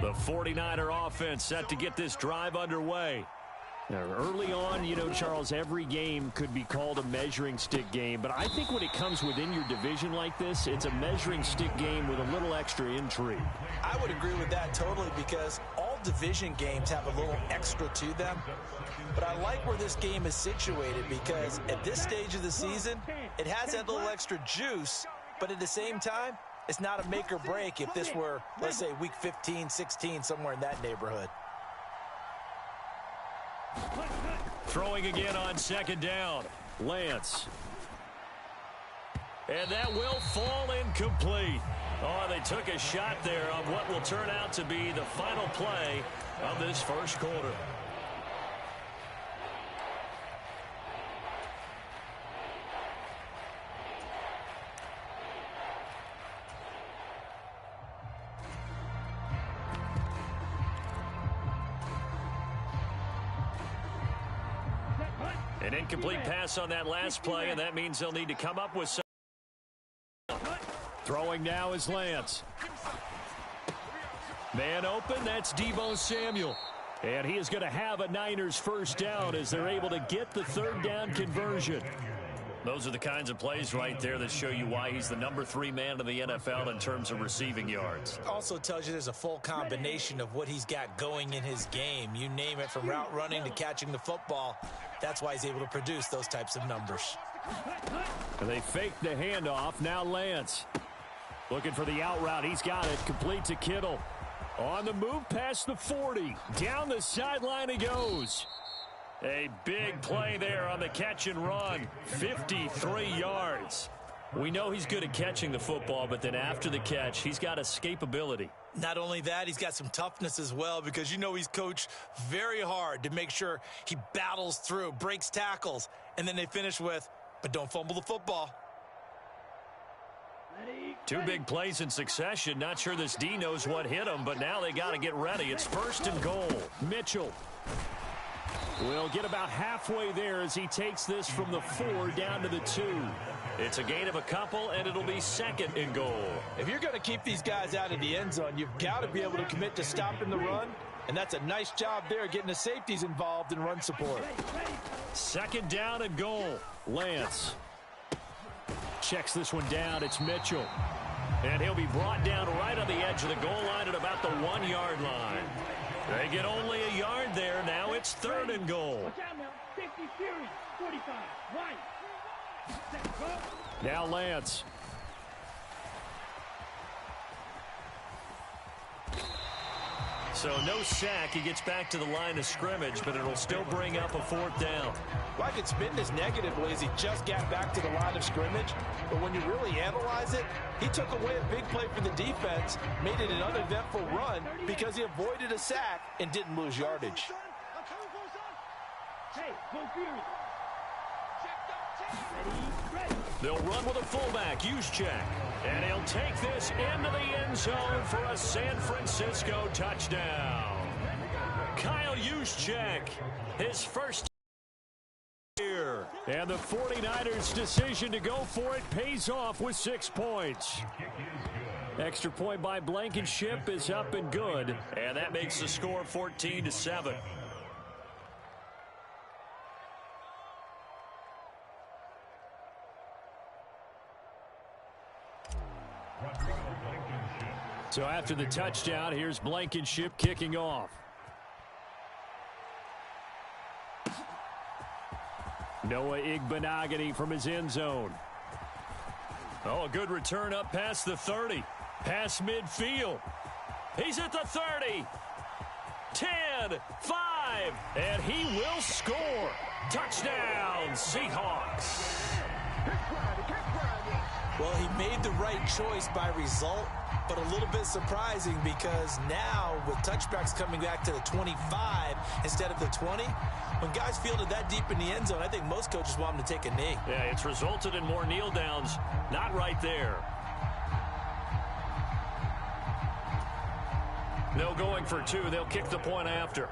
The 49er offense set to get this drive underway. Now, early on, you know, Charles, every game could be called a measuring stick game. But I think when it comes within your division like this, it's a measuring stick game with a little extra intrigue. I would agree with that totally because all division games have a little extra to them. But I like where this game is situated because at this stage of the season, it has that little extra juice. But at the same time, it's not a make or break if this were, let's say, week 15, 16, somewhere in that neighborhood. Throwing again on second down. Lance. And that will fall incomplete. Oh, they took a shot there on what will turn out to be the final play of this first quarter. An incomplete pass on that last play, and that means they'll need to come up with some. Throwing now is Lance. Man open, that's Deebo Samuel. And he is going to have a Niners first down as they're able to get the third down conversion. Those are the kinds of plays right there that show you why he's the #3 man in the NFL in terms of receiving yards. Also tells you there's a full combination of what he's got going in his game. You name it, from route running to catching the football. That's why he's able to produce those types of numbers. And they fake the handoff. Now Lance. Looking for the out route. He's got it. Complete to Kittle. On the move past the 40. Down the sideline he goes. A big play there on the catch and run. 53 yards. We know he's good at catching the football, but then after the catch, he's got escapability. Not only that, he's got some toughness as well because you know he's coached very hard to make sure he battles through, breaks tackles, and then they finish with, but don't fumble the football. Two big plays in succession. Not sure this D knows what hit him, but now they got to get ready. It's first and goal. Mitchell will get about halfway there as he takes this from the 4 down to the 2. It's a gain of a couple, and it'll be second and goal. If you're going to keep these guys out of the end zone, you've got to be able to commit to stopping the run, and that's a nice job there getting the safeties involved in run support. Second down and goal. Lance checks this one down. It's Mitchell. And he'll be brought down right on the edge of the goal line at about the 1-yard line. They get only a yard there. Now it's third and goal. Now Lance. So no sack. He gets back to the line of scrimmage, but it'll still bring up a 4th down. Well, I could spin this negatively as he just got back to the line of scrimmage. But when you really analyze it, he took away a big play for the defense, made it an uneventful run because he avoided a sack and didn't lose yardage. They'll run with a fullback, Juszczyk. And he'll take this into the end zone for a San Francisco touchdown. Kyle Juszczyk, his first year. And the 49ers' decision to go for it pays off with 6 points. Extra point by Blankenship is up and good. And that makes the score 14-7. So after the touchdown, here's Blankenship kicking off. Noah Igbenogany from his end zone. Oh, a good return up past the 30. Past midfield. He's at the 30. 10, 5, and he will score. Touchdown, Seahawks. Well, he made the right choice by result, but a little bit surprising because now with touchbacks coming back to the 25 instead of the 20, when guys fielded that deep in the end zone, I think most coaches want them to take a knee. Yeah, it's resulted in more kneel downs. Not right there. No going for 2. They'll kick the point after.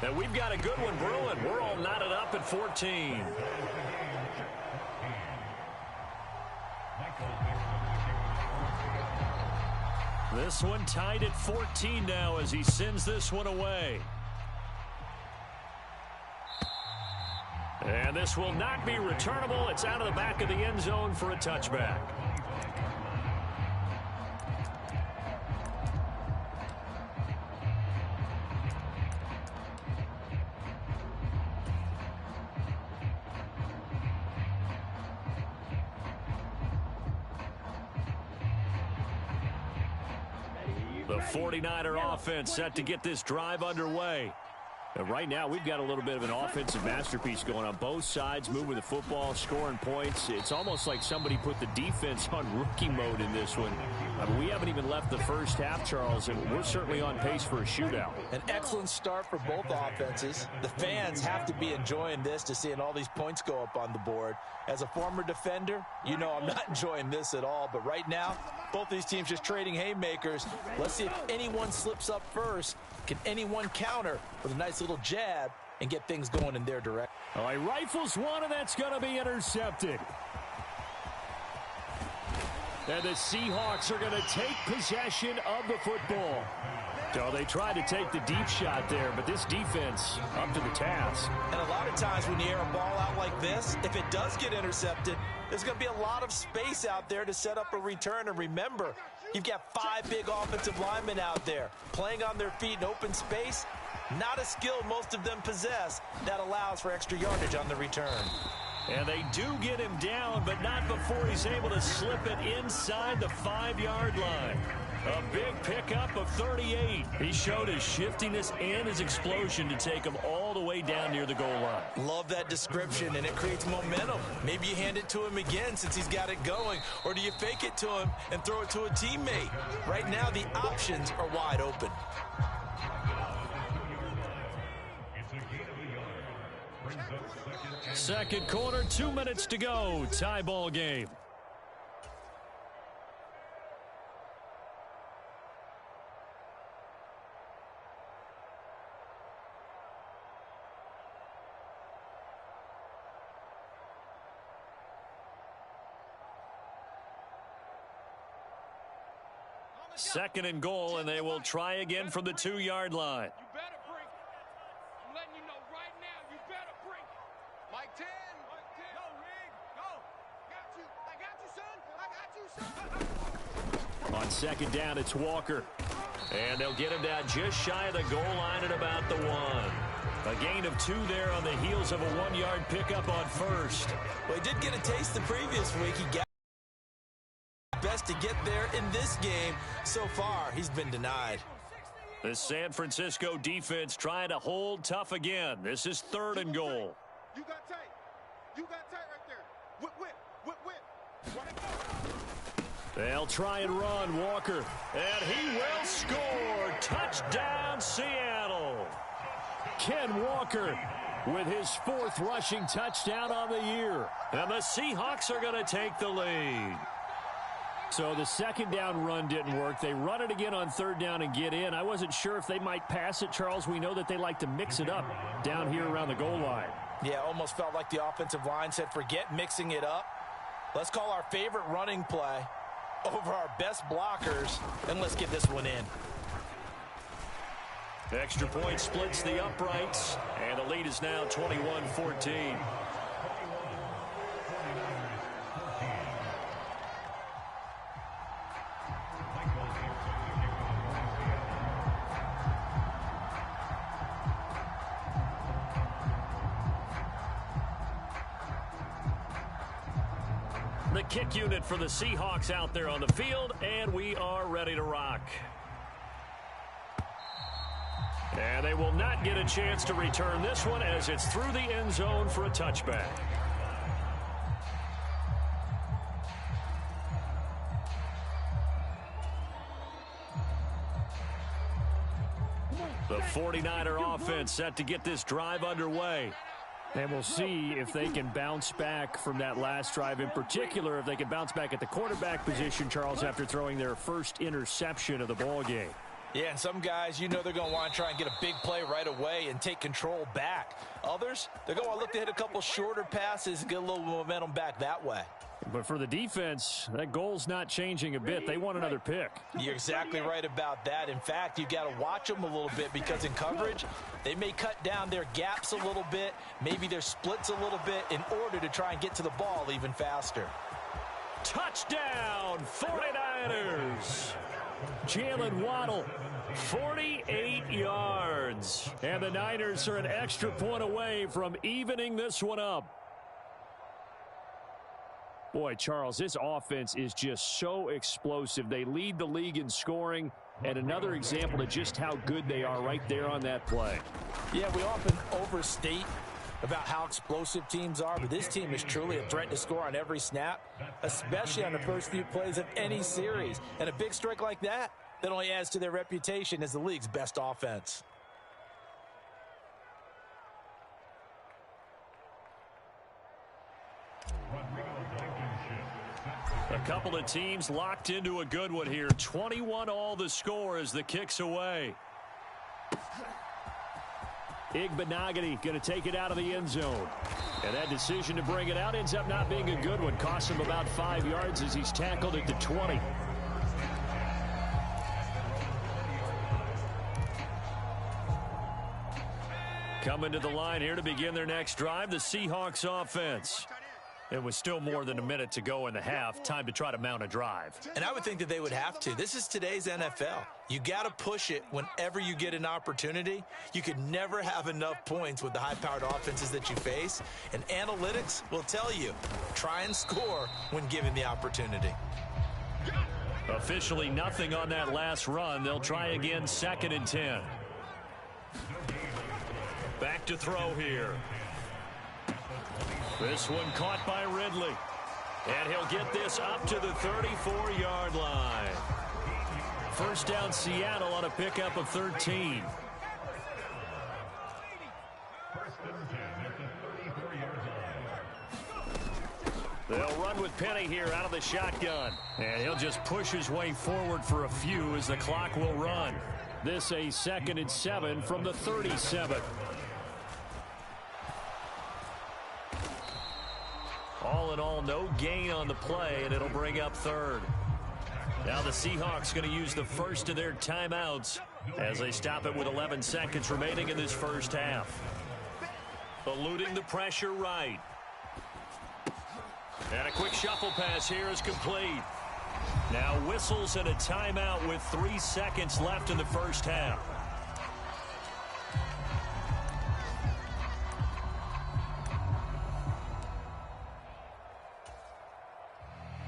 And we've got a good one brewing. We're all knotted up at 14. This one tied at 14 now as he sends this one away. And this will not be returnable. It's out of the back of the end zone for a touchback. The 49er offense set to get this drive underway. And right now, we've got a little bit of an offensive masterpiece going on both sides, moving the football, scoring points. It's almost like somebody put the defense on rookie mode in this one. I mean, we haven't even left the first half, Charles, and we're certainly on pace for a shootout. An excellent start for both offenses. The fans have to be enjoying this to seeing all these points go up on the board. As a former defender, you know I'm not enjoying this at all. But right now, both these teams just trading haymakers. Let's see if anyone slips up first. Can anyone counter with a nice little jab and get things going in their direction? Oh, he rifles one, and that's going to be intercepted. And the Seahawks are going to take possession of the football. So they tried to take the deep shot there, but this defense up to the task. And a lot of times when you air a ball out like this, if it does get intercepted, there's going to be a lot of space out there to set up a return. And remember, you've got 5 big offensive linemen out there playing on their feet in open space. Not a skill most of them possess that allows for extra yardage on the return. And they do get him down, but not before he's able to slip it inside the 5-yard line. A big pickup of 38. He showed his shiftiness and his explosion to take him all the way down near the goal line. Love that description, and it creates momentum. Maybe you hand it to him again since he's got it going, or do you fake it to him and throw it to a teammate? Right now, the options are wide open. Second quarter, 2 minutes to go. Tie ball game. Second and goal, and they will try again from the 2-yard line. You better bring it. I'm letting you know right now, you better bring it. Mike 10. Mike 10. Go, Rig. Go. Got you. I got you, son. On second down, it's Walker. And they'll get him down just shy of the goal line at about the 1. A gain of 2 there on the heels of a 1-yard pickup on first. Well, he did get a taste the previous week. He got best to get there in this game. So far, he's been denied. The San Francisco defense trying to hold tough again. This is 3rd and goal. You got tight. You got tight right there. Whip. They'll try and run, Walker. And he will score. Touchdown, Seattle. Ken Walker with his 4th rushing touchdown on the year. And the Seahawks are going to take the lead. So the second down run didn't work. They run it again on 3rd down and get in. I wasn't sure if they might pass it, Charles. We know that they like to mix it up down here around the goal line. Yeah, almost felt like the offensive line said, forget mixing it up. Let's call our favorite running play over our best blockers, and let's get this one in. Extra point splits the uprights, and the lead is now 21-14. The kick unit for the Seahawks out there on the field, and we are ready to rock. And they will not get a chance to return this one as it's through the end zone for a touchback. The 49er offense set to get this drive underway. And we'll see if they can bounce back from that last drive. In particular, if they can bounce back at the quarterback position, Charles, after throwing their first interception of the ball game. Yeah, and some guys, you know they're going to want to try and get a big play right away and take control back. Others, they're going to look to hit a couple shorter passes and get a little momentum back that way. But for the defense, that goal's not changing a bit. They want another pick. You're exactly right about that. In fact, you got to watch them a little bit because in coverage, they may cut down their gaps a little bit, maybe their splits a little bit in order to try and get to the ball even faster. Touchdown, 49ers. Jalen Waddle, 48 yards. And the Niners are an extra point away from evening this one up. Boy, Charles, this offense is just so explosive. They lead the league in scoring, and another example of just how good they are right there on that play. Yeah, we often overstate about how explosive teams are, but this team is truly a threat to score on every snap, especially on the first few plays of any series. And a big strike like that only adds to their reputation as the league's best offense. A couple of teams locked into a good one here. 21-all the score as the kick's away. Igbenogany going to take it out of the end zone. And that decision to bring it out ends up not being a good one. Costs him about 5 yards as he's tackled at the 20. Coming to the line here to begin their next drive, the Seahawks offense. It was still more than a minute to go in the half. Time to try to mount a drive. And I would think that they would have to. This is today's NFL. You got to push it whenever you get an opportunity. You could never have enough points with the high-powered offenses that you face. And analytics will tell you, try and score when given the opportunity. Officially nothing on that last run. They'll try again, 2nd and 10. Back to throw here. This one caught by Ridley. And he'll get this up to the 34-yard line. First down Seattle on a pickup of 13. They'll run with Penny here out of the shotgun. And he'll just push his way forward for a few as the clock will run. This a 2nd and 7 from the 37. All in all, no gain on the play, and it'll bring up 3rd. Now the Seahawks going to use the first of their timeouts as they stop it with 11 seconds remaining in this first half. Eluding the pressure right. And a quick shuffle pass here is complete. Now whistles and a timeout with 3 seconds left in the first half.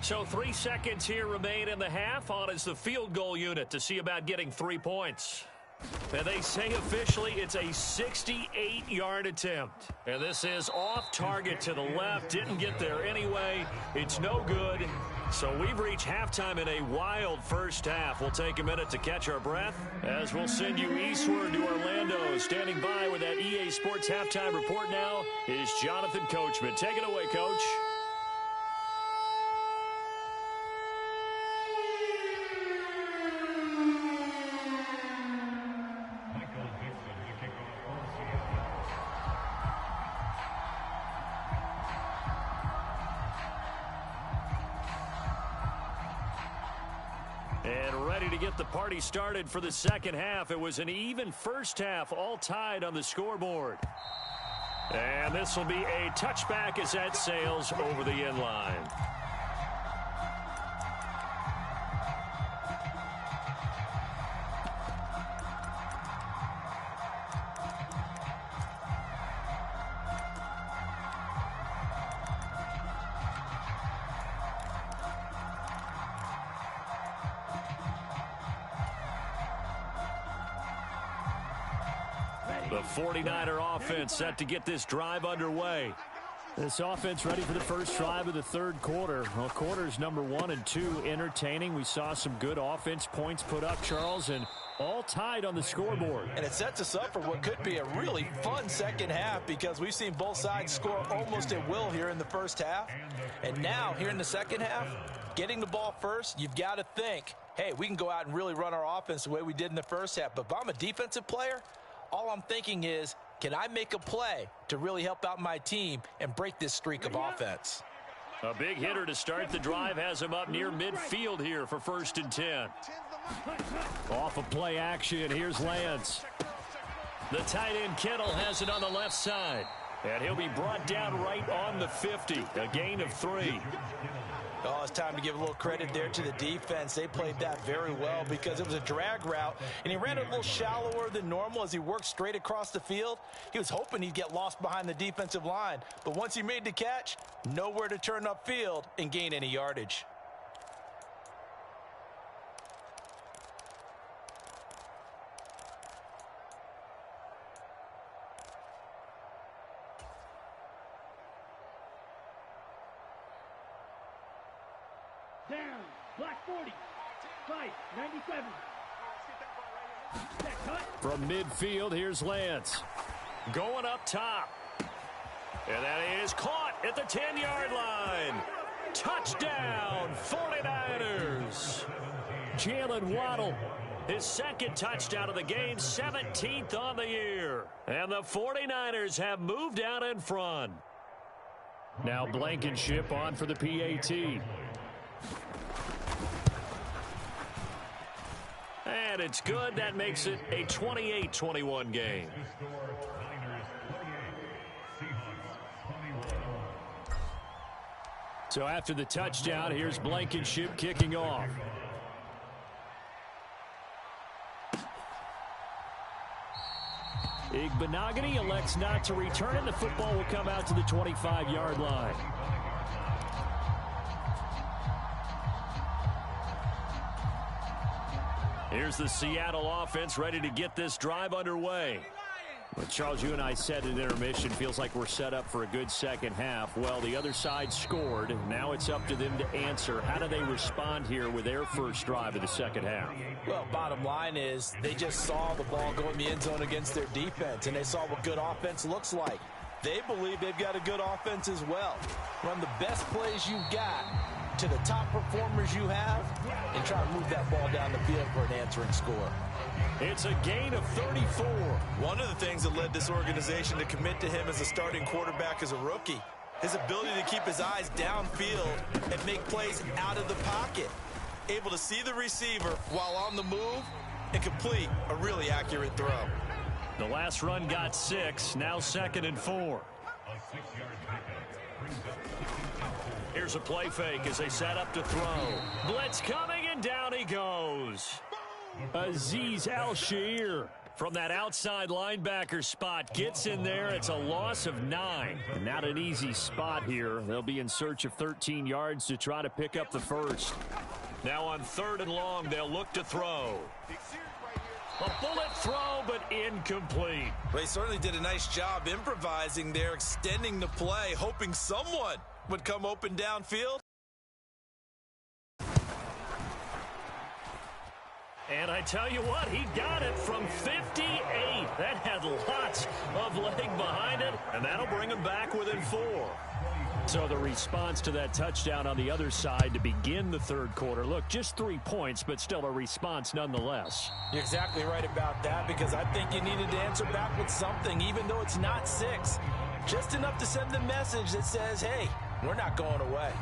So 3 seconds here remain in the half. On is the field goal unit to see about getting 3 points. And they say officially it's a 68-yard attempt. And this is off target to the left. Didn't get there anyway. It's no good. So we've reached halftime in a wild first half. We'll take a minute to catch our breath as we'll send you eastward to Orlando. Standing by with that EA Sports halftime report now is Jonathan Coachman. Take it away, Coach. And ready to get the party started for the second half. It was an even first half, all tied on the scoreboard. And this will be a touchback as that sails over the end line. The 49er offense set to get this drive underway. This offense ready for the first drive of the third quarter. Well, quarters number 1 and 2 entertaining. We saw some good offense points put up, Charles, and all tied on the scoreboard. And it sets us up for what could be a really fun second half because we've seen both sides score almost at will here in the first half. And now, here in the second half, getting the ball first, you've got to think, hey, we can go out and really run our offense the way we did in the first half. But if I'm a defensive player, all I'm thinking is, can I make a play to really help out my team and break this streak of offense? A big hitter to start the drive has him up near midfield here for 1st and 10. Off of play action, here's Lance. The tight end Kittle has it on the left side. And he'll be brought down right on the 50. A gain of 3. Oh, it's time to give a little credit there to the defense. They played that very well because it was a drag route, and he ran it a little shallower than normal as he worked straight across the field. He was hoping he'd get lost behind the defensive line, but once he made the catch, nowhere to turn upfield and gain any yardage. Down, black 40, 597. From midfield, here's Lance. Going up top. And that is caught at the 10-yard line. Touchdown, 49ers. Jalen Waddle, his second touchdown of the game, 17th on the year. And the 49ers have moved out in front. Now Blankenship on for the PAT. And it's good. That makes it a 28-21 game. So after the touchdown, here's Blankenship kicking off. Igbenogany elects not to return, and the football will come out to the 25-yard line. Here's the Seattle offense ready to get this drive underway. Well, Charles, you and I said at intermission, feels like we're set up for a good second half. Well, the other side scored. Now it's up to them to answer. How do they respond here with their first drive of the second half? Well, bottom line is they just saw the ball go in the end zone against their defense, and they saw what good offense looks like. They believe they've got a good offense as well. Run the best plays you've got to the top performers you have and try to move that ball down the field for an answering score. It's a gain of 34. One of the things that led this organization to commit to him as a starting quarterback as a rookie, his ability to keep his eyes downfield and make plays out of the pocket. Able to see the receiver while on the move and complete a really accurate throw. The last run got 6, now 2nd and 4. Here's a play fake as they set up to throw. Blitz coming, and down he goes. Azeez Al-Shaair from that outside linebacker spot gets in there. It's a loss of 9. And not an easy spot here. They'll be in search of 13 yards to try to pick up the first. Now on 3rd and long, they'll look to throw. A bullet throw, but incomplete. They certainly did a nice job improvising there, extending the play, hoping someone would come open downfield. And I tell you what, he got it from 58. That had lots of leg behind it, and that'll bring him back within 4. So the response to that touchdown on the other side to begin the third quarter. Look, just 3 points, but still a response nonetheless. You're exactly right about that, because I think you needed to answer back with something, even though it's not 6. Just enough to send the message that says, hey, we're not going away.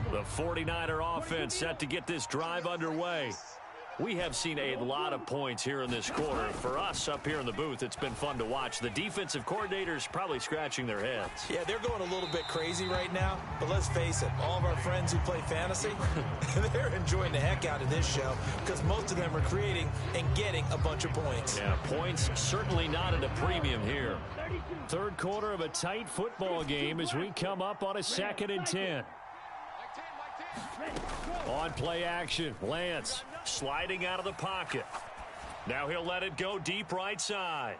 The 49er offense set to get this drive underway. We have seen a lot of points here in this quarter. For us up here in the booth, it's been fun to watch. The defensive coordinators probably scratching their heads. Yeah, they're going a little bit crazy right now, but let's face it, all of our friends who play fantasy, they're enjoying the heck out of this show because most of them are creating and getting a bunch of points. Yeah, points certainly not at a premium here. Third quarter of a tight football game as we come up on a 2nd and 10. On play action, Lance sliding out of the pocket. Now he'll let it go deep right side.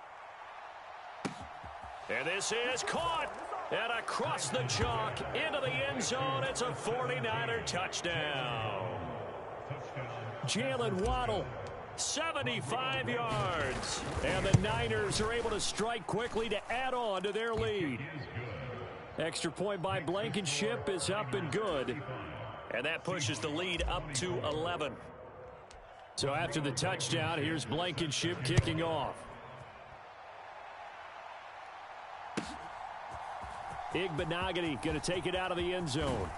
And this is caught. And across the chalk into the end zone. It's a 49er touchdown. Jalen Waddle, 75 yards. And the Niners are able to strike quickly to add on to their lead. Extra point by Blankenship is up and good. And that pushes the lead up to 11. So after the touchdown, here's Blankenship kicking off. Igbenogany going to take it out of the end zone.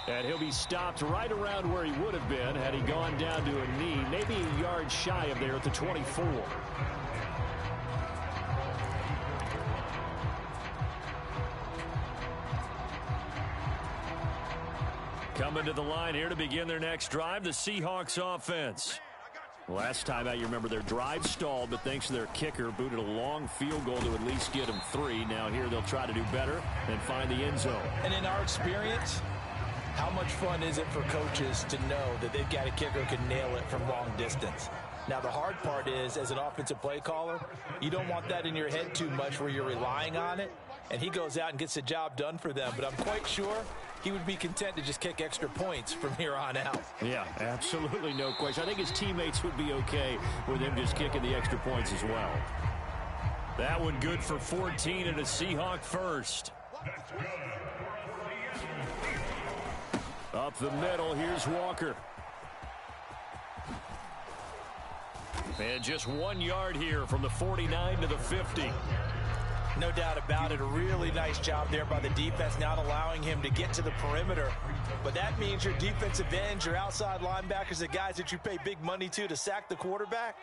And he'll be stopped right around where he would have been had he gone down to a knee, maybe a yard shy of there at the 24. Coming to the line here to begin their next drive, the Seahawks offense. Last time out, you remember their drive stalled, but thanks to their kicker, booted a long field goal to at least get them 3. Now here they'll try to do better and find the end zone. And in our experience, how much fun is it for coaches to know that they've got a kicker who can nail it from long distance? Now, the hard part is, as an offensive play caller, you don't want that in your head too much where you're relying on it, and he goes out and gets the job done for them. But I'm quite sure he would be content to just kick extra points from here on out. Yeah, absolutely no question. I think his teammates would be okay with him just kicking the extra points as well. That one good for 14 and a Seahawk first. Up the middle, here's Walker. And just 1 yard here from the 49 to the 50. No doubt about it. A really nice job there by the defense, not allowing him to get to the perimeter. But that means your defensive ends, your outside linebackers, the guys that you pay big money to sack the quarterback,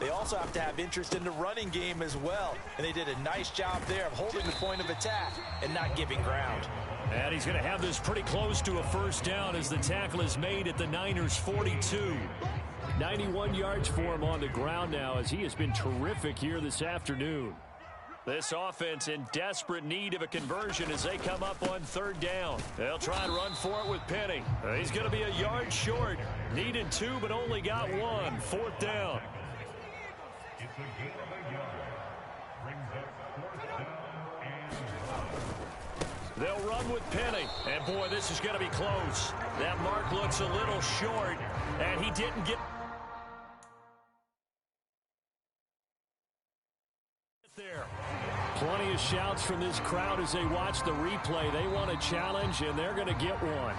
they also have to have interest in the running game as well. And they did a nice job there of holding the point of attack and not giving ground. And he's going to have this pretty close to a first down as the tackle is made at the Niners' 42. 91 yards for him on the ground now as he has been terrific here this afternoon. This offense in desperate need of a conversion as they come up on 3rd down. They'll try and run for it with Penny. He's going to be a yard short. Needed 2, but only got 1. 4th down. They'll run with Penny. And, boy, this is going to be close. That mark looks a little short, and he didn't get there. Plenty of shouts from this crowd as they watch the replay. They want a challenge, and they're going to get one.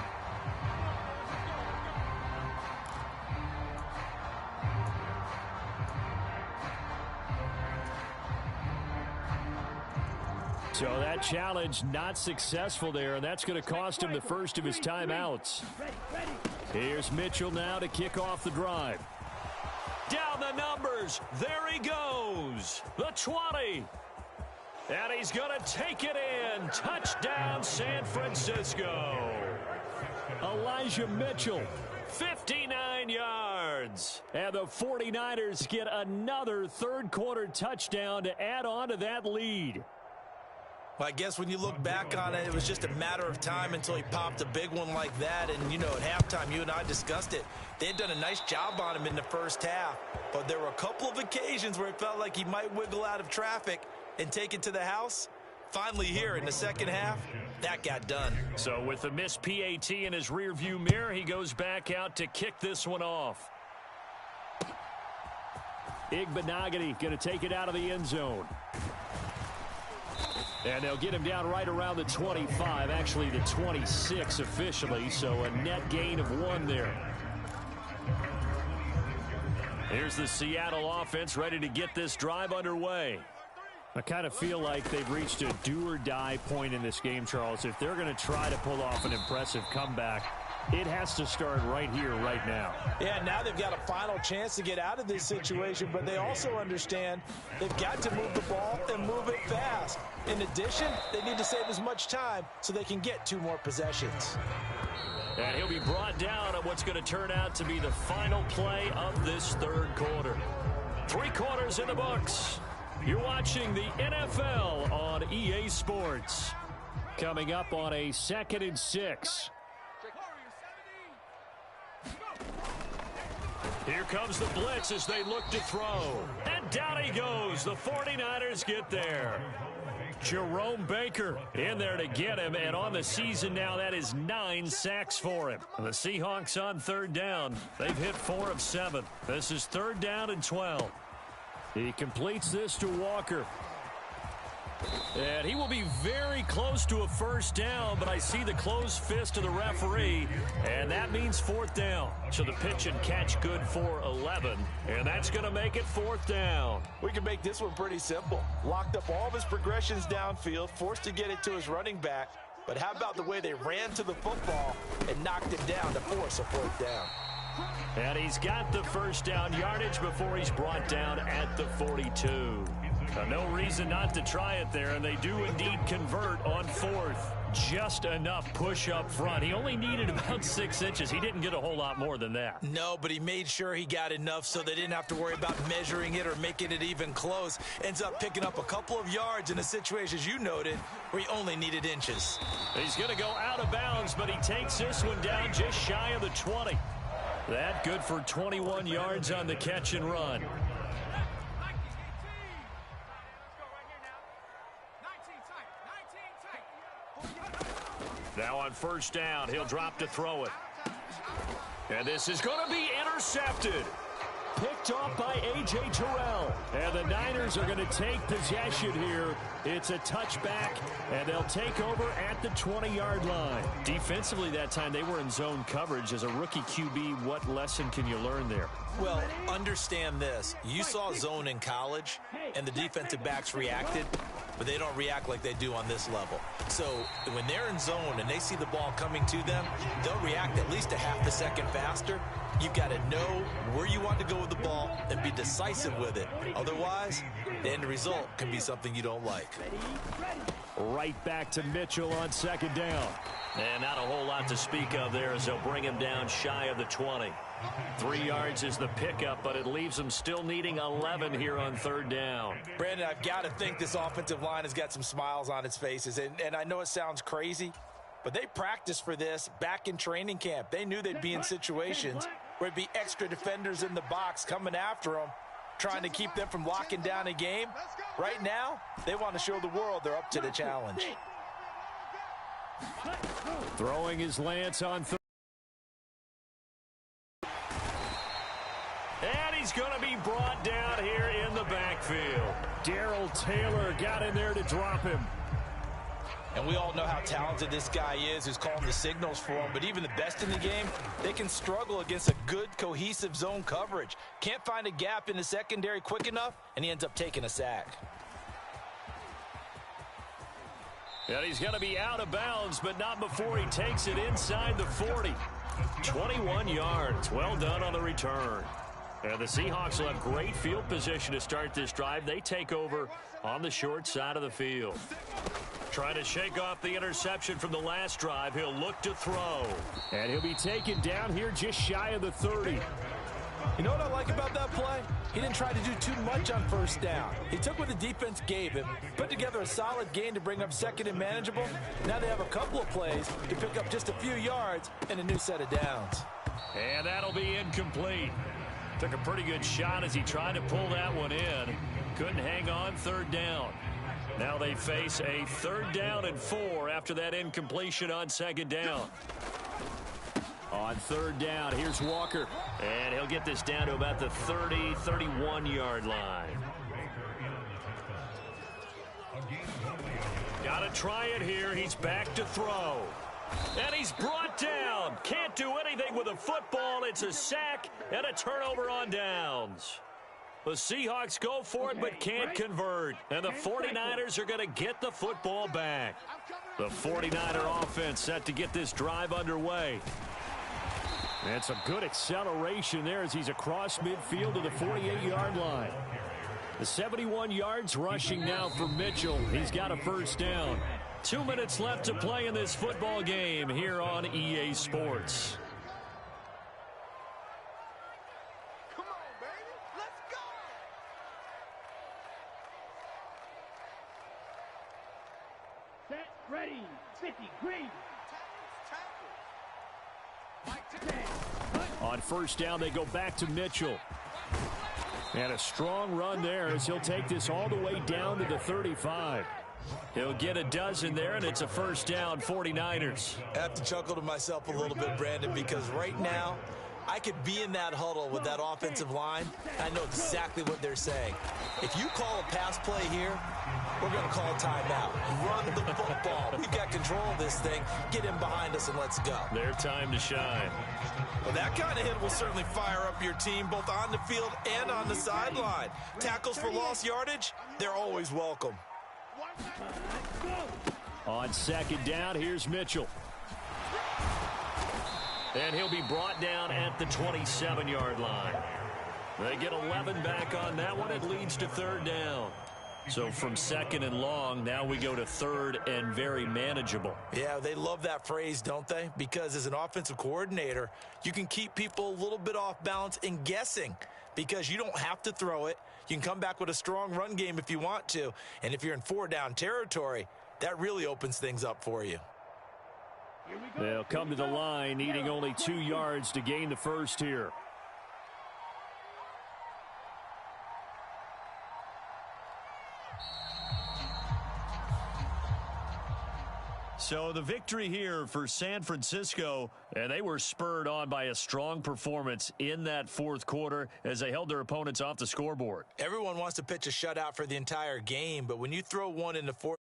So that challenge not successful there, and that's going to cost him the first of his timeouts. Here's Mitchell now to kick off the drive. Down the numbers. There he goes. The 20. And he's going to take it in. Touchdown, San Francisco. Elijah Mitchell, 59 yards. And the 49ers get another third-quarter touchdown to add on to that lead. Well, I guess when you look back on it, it was just a matter of time until he popped a big one like that. And, you know, at halftime, you and I discussed it. They had done a nice job on him in the first half. But there were a couple of occasions where it felt like he might wiggle out of traffic and take it to the house. Finally here in the second half, that got done. So with the missed PAT in his rearview mirror, he goes back out to kick this one off. Igbenogany going to take it out of the end zone. And they'll get him down right around the 25, actually the 26 officially, so a net gain of 1 there. Here's the Seattle offense ready to get this drive underway. I kind of feel like they've reached a do-or-die point in this game, Charles. If they're going to try to pull off an impressive comeback, It has to start right here, right now. Yeah, now they've got a final chance to get out of this situation, but they also understand they've got to move the ball and move it fast. In addition, they need to save as much time so they can get 2 more possessions. And he'll be brought down at what's going to turn out to be the final play of this third quarter. 3 quarters in the books. You're watching the NFL on EA Sports. Coming up on a 2nd and 6. Here comes the blitz as they look to throw. And down he goes. The 49ers get there. Jerome Baker in there to get him. And on the season now, that is 9 sacks for him. The Seahawks on 3rd down. They've hit 4 of 7. This is 3rd down and 12. He completes this to Walker. And he will be very close to a 1st down, but I see the closed fist of the referee, and that means 4th down. So the pitch and catch good for 11, and that's going to make it 4th down. We can make this one pretty simple. Locked up all of his progressions downfield, forced to get it to his running back, but how about the way they ran to the football and knocked him down to force a 4th down? And he's got the 1st down yardage before he's brought down at the 42. No reason not to try it there, and they do indeed convert on 4th. Just enough push up front. He only needed about 6 inches. He didn't get a whole lot more than that. No, but he made sure he got enough so they didn't have to worry about measuring it or making it even close. Ends up picking up a couple of yards in a situation, as you noted, where he only needed inches. He's going to go out of bounds, but he takes this one down just shy of the 20. That good for 21 yards on the catch and run. Now on 1st down, he'll drop to throw it. And this is going to be intercepted. Picked off by A.J. Terrell. And the Niners are going to take possession here. It's a touchback, and they'll take over at the 20-yard line. Defensively that time, they were in zone coverage. As a rookie QB, what lesson can you learn there? Well, understand this. You saw zone in college, and the defensive backs reacted, but they don't react like they do on this level. So when they're in zone and they see the ball coming to them, they'll react at least a half a second faster. You've got to know where you want to go with the ball and be decisive with it. Otherwise, the end result can be something you don't like. Right back to Mitchell on 2nd down. And not a whole lot to speak of there as they'll bring him down shy of the 20. 3 yards is the pickup, but it leaves them still needing 11 here on 3rd down. Brandon, I've got to think this offensive line has got some smiles on its faces. And I know it sounds crazy, but they practiced for this back in training camp. They knew they'd be in situations where it'd be extra defenders in the box coming after them, trying to keep them from locking down a game. Right now, they want to show the world they're up to the challenge. Throwing his Lance on 3rd. And he's going to be brought down here in the backfield. Darrell Taylor got in there to drop him. And we all know how talented this guy is, who's calling the signals for him. But even the best in the game, they can struggle against a good, cohesive zone coverage. Can't find a gap in the secondary quick enough, and he ends up taking a sack. And he's going to be out of bounds, but not before he takes it inside the 40. 21 yards. Well done on the return. And the Seahawks will have great field position to start this drive. They take over on the short side of the field. Trying to shake off the interception from the last drive. He'll look to throw. And he'll be taken down here just shy of the 30. You know what I like about that play? He didn't try to do too much on 1st down. He took what the defense gave him, put together a solid gain to bring up 2nd and manageable. Now they have a couple of plays to pick up just a few yards and a new set of downs. And that'll be incomplete. Took a pretty good shot as he tried to pull that one in. Couldn't hang on 3rd down. Now they face a 3rd down and 4 after that incompletion on 2nd down. On 3rd down, here's Walker. And he'll get this down to about the 30, 31-yard line. Got to try it here. He's back to throw. And he's brought down. Can't do anything with a football. It's a sack and a turnover on downs. The Seahawks go for it but can't convert. And the 49ers are going to get the football back. The 49er offense set to get this drive underway. That's a good acceleration there as he's across midfield to the 48-yard line. The 71 yards rushing now for Mitchell. He's got a first down. 2 minutes left to play in this football game here on EA Sports. Come on, baby. Let's go. Set, ready, 50, green. On first down, they go back to Mitchell. And a strong run there as he'll take this all the way down to the 35. He'll get a dozen there, and it's a first down, 49ers. I have to chuckle to myself a little bit, Brandon, because right now I could be in that huddle with that offensive line. I know exactly what they're saying. If you call a pass play here, we're going to call a timeout. Run the football. We've got control of this thing. Get in behind us and let's go. Their time to shine. Well, that kind of hit will certainly fire up your team both on the field and on the sideline. Tackles for lost yardage, they're always welcome. On second down, here's Mitchell. And he'll be brought down at the 27-yard line. They get 11 back on that one. It leads to third down. So from second and long, now we go to third and very manageable. Yeah, they love that phrase, don't they? Because as an offensive coordinator, you can keep people a little bit off balance and guessing because you don't have to throw it. You can come back with a strong run game if you want to. And if you're in four-down territory, that really opens things up for you. They'll come to the line, needing only 2 yards to gain the first here. So the victory here for San Francisco, and they were spurred on by a strong performance in that fourth quarter as they held their opponents off the scoreboard. Everyone wants to pitch a shutout for the entire game, but when you throw one in the fourth